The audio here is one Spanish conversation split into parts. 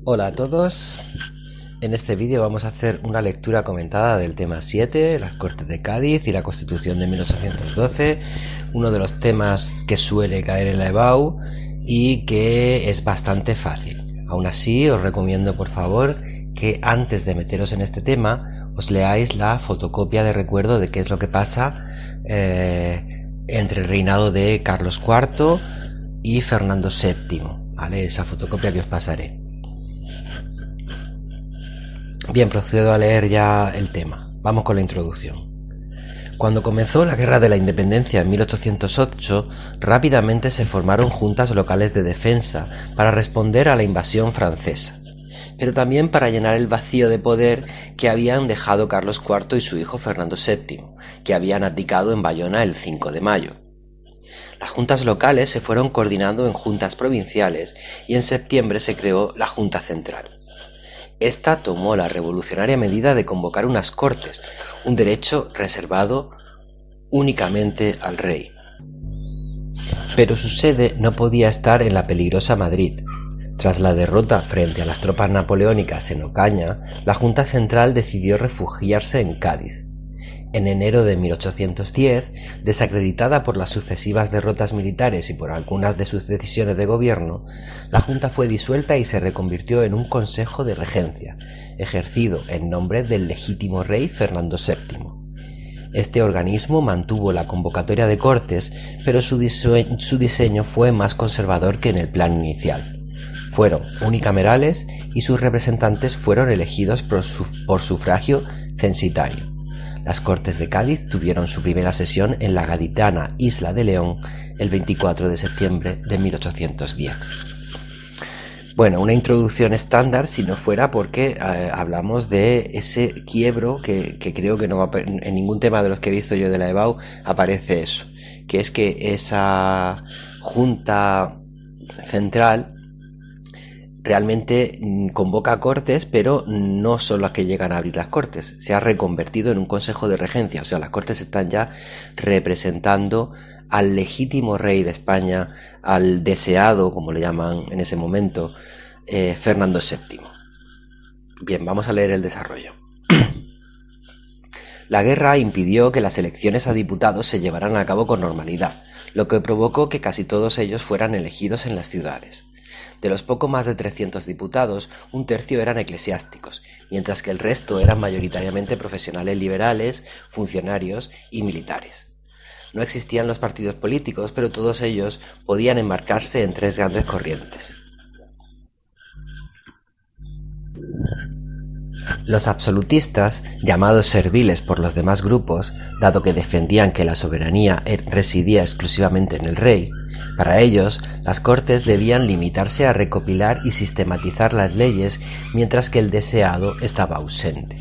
Hola a todos, en este vídeo vamos a hacer una lectura comentada del tema 7, las Cortes de Cádiz y la Constitución de 1812, uno de los temas que suele caer en la EBAU y que es bastante fácil. Aún así, os recomiendo por favor que antes de meteros en este tema os leáis la fotocopia de recuerdo de qué es lo que pasa entre el reinado de Carlos IV y Fernando VII, ¿vale? Esa fotocopia que os pasaré. Bien, procedo a leer ya el tema. Vamos con la introducción. Cuando comenzó la Guerra de la Independencia en 1808, rápidamente se formaron juntas locales de defensa para responder a la invasión francesa, pero también para llenar el vacío de poder que habían dejado Carlos IV y su hijo Fernando VII, que habían abdicado en Bayona el 5 de mayo. Las juntas locales se fueron coordinando en juntas provinciales y en septiembre se creó la Junta Central. Esta tomó la revolucionaria medida de convocar unas Cortes, un derecho reservado únicamente al rey. Pero su sede no podía estar en la peligrosa Madrid. Tras la derrota frente a las tropas napoleónicas en Ocaña, la Junta Central decidió refugiarse en Cádiz. En enero de 1810, desacreditada por las sucesivas derrotas militares y por algunas de sus decisiones de gobierno, la Junta fue disuelta y se reconvirtió en un Consejo de Regencia, ejercido en nombre del legítimo rey Fernando VII. Este organismo mantuvo la convocatoria de Cortes, pero su diseño fue más conservador que en el plan inicial. Fueron unicamerales y sus representantes fueron elegidos por sufragio censitario. Las Cortes de Cádiz tuvieron su primera sesión en la gaditana Isla de León el 24 de septiembre de 1810. Bueno, una introducción estándar si no fuera porque hablamos de ese quiebro que creo que no en ningún tema de los que he visto yo de la EBAU aparece eso, que es que esa Junta Central realmente convoca Cortes, pero no son las que llegan a abrir las Cortes. Se ha reconvertido en un Consejo de Regencia, o sea, las Cortes están ya representando al legítimo rey de España, al deseado, como le llaman en ese momento, Fernando VII. Bien, vamos a leer el desarrollo. La guerra impidió que las elecciones a diputados se llevaran a cabo con normalidad, lo que provocó que casi todos ellos fueran elegidos en las ciudades. De los poco más de 300 diputados, un tercio eran eclesiásticos, mientras que el resto eran mayoritariamente profesionales liberales, funcionarios y militares. No existían los partidos políticos, pero todos ellos podían enmarcarse en tres grandes corrientes. Los absolutistas, llamados serviles por los demás grupos, dado que defendían que la soberanía residía exclusivamente en el rey, para ellos, las Cortes debían limitarse a recopilar y sistematizar las leyes, mientras que el deseado estaba ausente.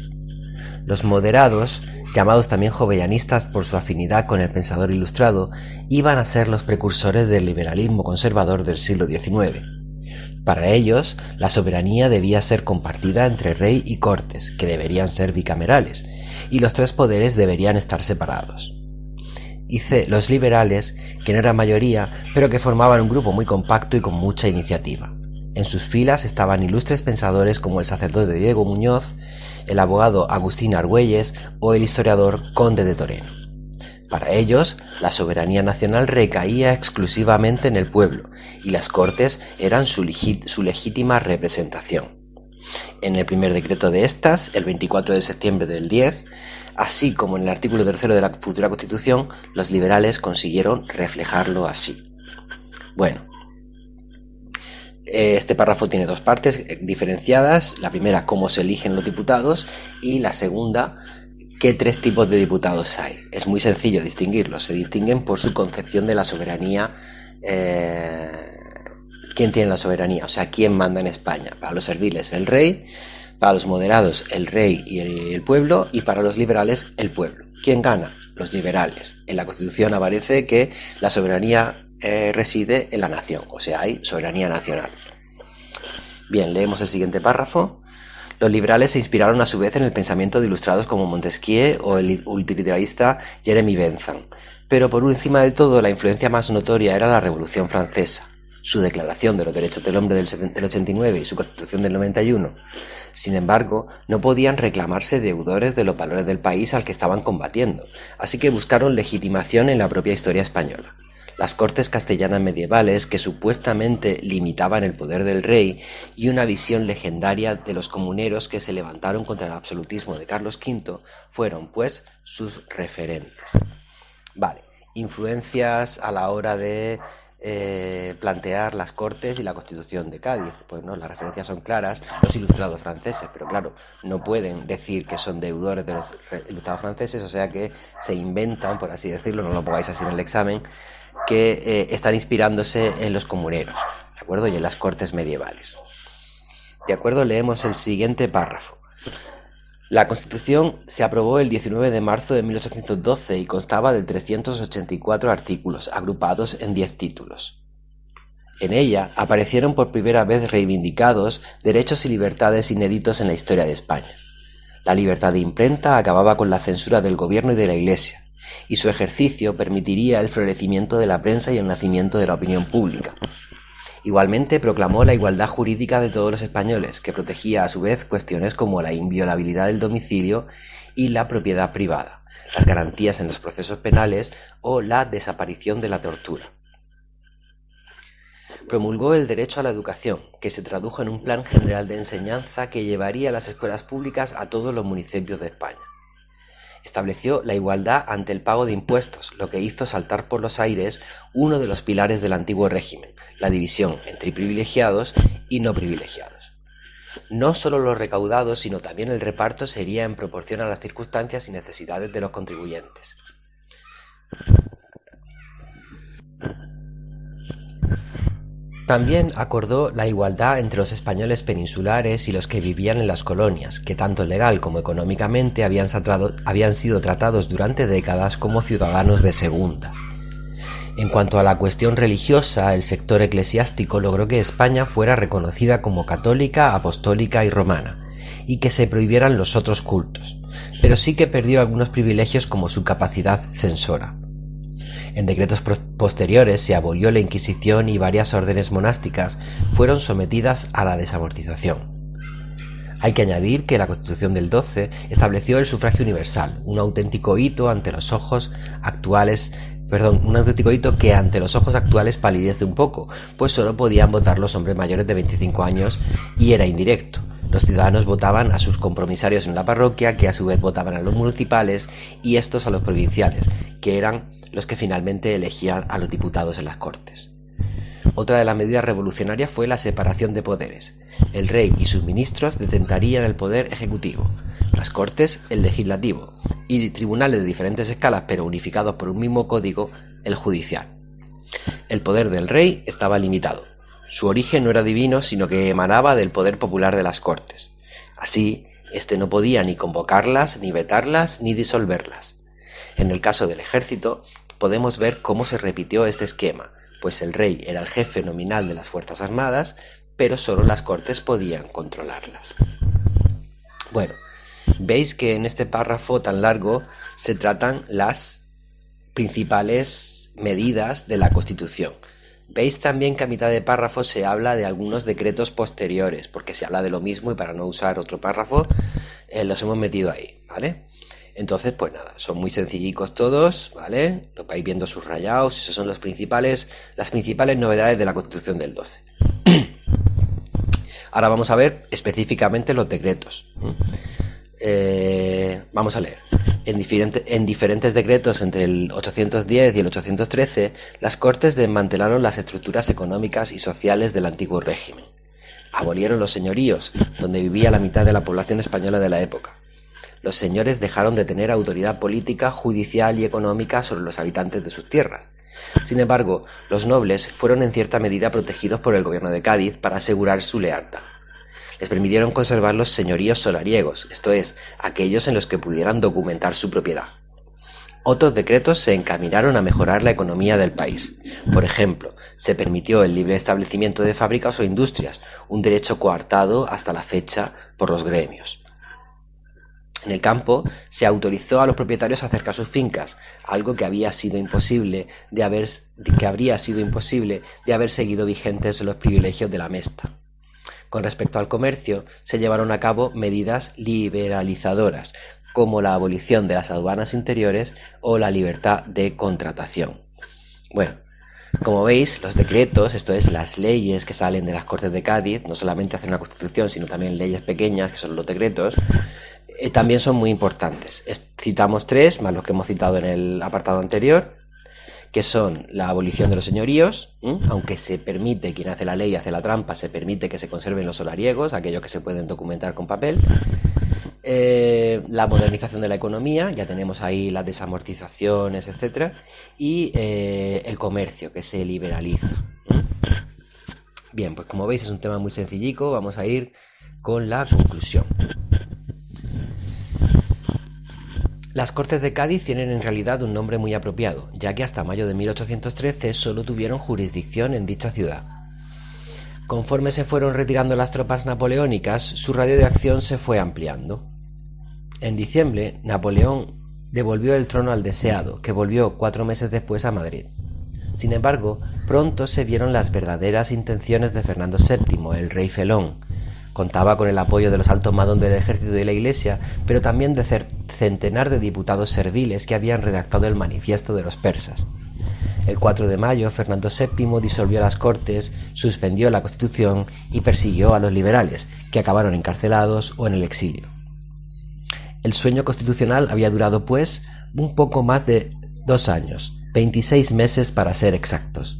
Los moderados, llamados también jovellanistas por su afinidad con el pensador ilustrado, iban a ser los precursores del liberalismo conservador del siglo XIX. Para ellos, la soberanía debía ser compartida entre rey y Cortes, que deberían ser bicamerales, y los tres poderes deberían estar separados. Y C, los liberales, que no eran mayoría, pero que formaban un grupo muy compacto y con mucha iniciativa. En sus filas estaban ilustres pensadores como el sacerdote Diego Muñoz, el abogado Agustín Argüelles o el historiador Conde de Toreno. Para ellos, la soberanía nacional recaía exclusivamente en el pueblo, y las Cortes eran su legítima representación. En el primer decreto de estas, el 24 de septiembre del 10, así como en el artículo 3 de la futura Constitución, los liberales consiguieron reflejarlo así. Bueno, este párrafo tiene dos partes diferenciadas. La primera, cómo se eligen los diputados, y la segunda, qué tres tipos de diputados hay. Es muy sencillo distinguirlos. Se distinguen por su concepción de la soberanía. ¿Quién tiene la soberanía? O sea, ¿quién manda en España? Para los serviles, el rey. Para los moderados, el rey y el pueblo, y para los liberales, el pueblo. ¿Quién gana? Los liberales. En la Constitución aparece que la soberanía reside en la nación, o sea, hay soberanía nacional. Bien, leemos el siguiente párrafo. Los liberales se inspiraron a su vez en el pensamiento de ilustrados como Montesquieu o el utilitarista Jeremy Bentham, pero por encima de todo la influencia más notoria era la Revolución Francesa. su Declaración de los Derechos del Hombre del 89 y su Constitución del 91. Sin embargo, no podían reclamarse deudores de los valores del país al que estaban combatiendo, así que buscaron legitimación en la propia historia española. Las cortes castellanas medievales, que supuestamente limitaban el poder del rey, y una visión legendaria de los comuneros que se levantaron contra el absolutismo de Carlos V, fueron, pues, sus referentes. Vale, influencias a la hora de plantear las Cortes y la Constitución de Cádiz. Pues no, las referencias son claras, los ilustrados franceses, pero claro, no pueden decir que son deudores de los ilustrados franceses, o sea que se inventan, por así decirlo, no lo pongáis así en el examen, que están inspirándose en los comuneros, ¿de acuerdo? Y en las cortes medievales. De acuerdo, leemos el siguiente párrafo. La Constitución se aprobó el 19 de marzo de 1812 y constaba de 384 artículos, agrupados en 10 títulos. En ella aparecieron por primera vez reivindicados derechos y libertades inéditos en la historia de España. La libertad de imprenta acababa con la censura del gobierno y de la Iglesia, y su ejercicio permitiría el florecimiento de la prensa y el nacimiento de la opinión pública. Igualmente proclamó la igualdad jurídica de todos los españoles, que protegía a su vez cuestiones como la inviolabilidad del domicilio y la propiedad privada, las garantías en los procesos penales o la desaparición de la tortura. Promulgó el derecho a la educación, que se tradujo en un plan general de enseñanza que llevaría las escuelas públicas a todos los municipios de España. Estableció la igualdad ante el pago de impuestos, lo que hizo saltar por los aires uno de los pilares del antiguo régimen, la división entre privilegiados y no privilegiados. No solo los recaudados, sino también el reparto sería en proporción a las circunstancias y necesidades de los contribuyentes. También acordó la igualdad entre los españoles peninsulares y los que vivían en las colonias, que tanto legal como económicamente habían sido tratados durante décadas como ciudadanos de segunda. En cuanto a la cuestión religiosa, el sector eclesiástico logró que España fuera reconocida como católica, apostólica y romana, y que se prohibieran los otros cultos, pero sí que perdió algunos privilegios como su capacidad censora. En decretos posteriores se abolió la Inquisición y varias órdenes monásticas fueron sometidas a la desamortización. Hay que añadir que la Constitución del 12 estableció el sufragio universal, un auténtico hito que ante los ojos actuales palidece un poco, pues solo podían votar los hombres mayores de 25 años y era indirecto. Los ciudadanos votaban a sus compromisarios en la parroquia, que a su vez votaban a los municipales y estos a los provinciales, que eran los que finalmente elegían a los diputados en las Cortes. Otra de las medidas revolucionarias fue la separación de poderes. El rey y sus ministros detentarían el poder ejecutivo, las Cortes el legislativo y tribunales de diferentes escalas pero unificados por un mismo código, el judicial. El poder del rey estaba limitado. Su origen no era divino, sino que emanaba del poder popular de las Cortes. Así, éste no podía ni convocarlas, ni vetarlas, ni disolverlas. En el caso del ejército, podemos ver cómo se repitió este esquema, pues el rey era el jefe nominal de las Fuerzas Armadas, pero solo las Cortes podían controlarlas. Bueno, veis que en este párrafo tan largo se tratan las principales medidas de la Constitución. Veis también que a mitad de párrafo se habla de algunos decretos posteriores, porque se habla de lo mismo y para no usar otro párrafo los hemos metido ahí, ¿vale? Entonces, pues nada, son muy sencillicos todos, ¿vale? Lo vais viendo subrayados, esas son las principales novedades de la Constitución del 12. Ahora vamos a ver específicamente los decretos. Vamos a leer. En diferentes decretos entre el 810 y el 813, las Cortes desmantelaron las estructuras económicas y sociales del antiguo régimen. Abolieron los señoríos, donde vivía la mitad de la población española de la época. Los señores dejaron de tener autoridad política, judicial y económica sobre los habitantes de sus tierras. Sin embargo, los nobles fueron en cierta medida protegidos por el gobierno de Cádiz para asegurar su lealtad. Les permitieron conservar los señoríos solariegos, esto es, aquellos en los que pudieran documentar su propiedad. Otros decretos se encaminaron a mejorar la economía del país. Por ejemplo, se permitió el libre establecimiento de fábricas o industrias, un derecho coartado hasta la fecha por los gremios. En el campo se autorizó a los propietarios a acercar sus fincas, algo que habría sido imposible de haber seguido vigentes los privilegios de la mesta. Con respecto al comercio, se llevaron a cabo medidas liberalizadoras, como la abolición de las aduanas interiores o la libertad de contratación. Bueno, como veis, los decretos, esto es, las leyes que salen de las Cortes de Cádiz, no solamente hacen una constitución, sino también leyes pequeñas, que son los decretos, también son muy importantes. Citamos 3, más los que hemos citado en el apartado anterior, que son la abolición de los señoríos, aunque se permite, quien hace la ley hace la trampa, se permite que se conserven los solariegos, aquellos que se pueden documentar con papel. La modernización de la economía, ya tenemos ahí las desamortizaciones, etcétera, y el comercio, que se liberaliza. Bien, pues como veis es un tema muy sencillico, vamos a ir con la conclusión. Las Cortes de Cádiz tienen en realidad un nombre muy apropiado, ya que hasta mayo de 1813 solo tuvieron jurisdicción en dicha ciudad. Conforme se fueron retirando las tropas napoleónicas, su radio de acción se fue ampliando. En diciembre, Napoleón devolvió el trono al deseado, que volvió 4 meses después a Madrid. Sin embargo, pronto se vieron las verdaderas intenciones de Fernando VII, el rey felón. Contaba con el apoyo de los altos mandos del ejército y de la Iglesia, pero también de centenar de diputados serviles que habían redactado el manifiesto de los persas. El 4 de mayo, Fernando VII disolvió las Cortes, suspendió la Constitución y persiguió a los liberales, que acabaron encarcelados o en el exilio. El sueño constitucional había durado, pues, un poco más de 2 años, 26 meses para ser exactos.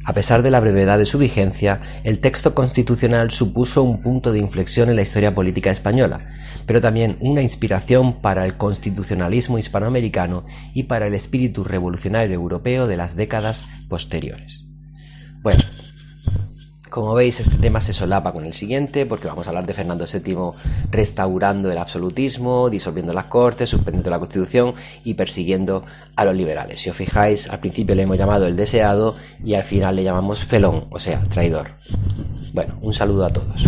A pesar de la brevedad de su vigencia, el texto constitucional supuso un punto de inflexión en la historia política española, pero también una inspiración para el constitucionalismo hispanoamericano y para el espíritu revolucionario europeo de las décadas posteriores. Bueno, como veis, este tema se solapa con el siguiente, porque vamos a hablar de Fernando VII restaurando el absolutismo, disolviendo las Cortes, suspendiendo la Constitución y persiguiendo a los liberales. Si os fijáis, al principio le hemos llamado el deseado y al final le llamamos felón, o sea, traidor. Bueno, un saludo a todos.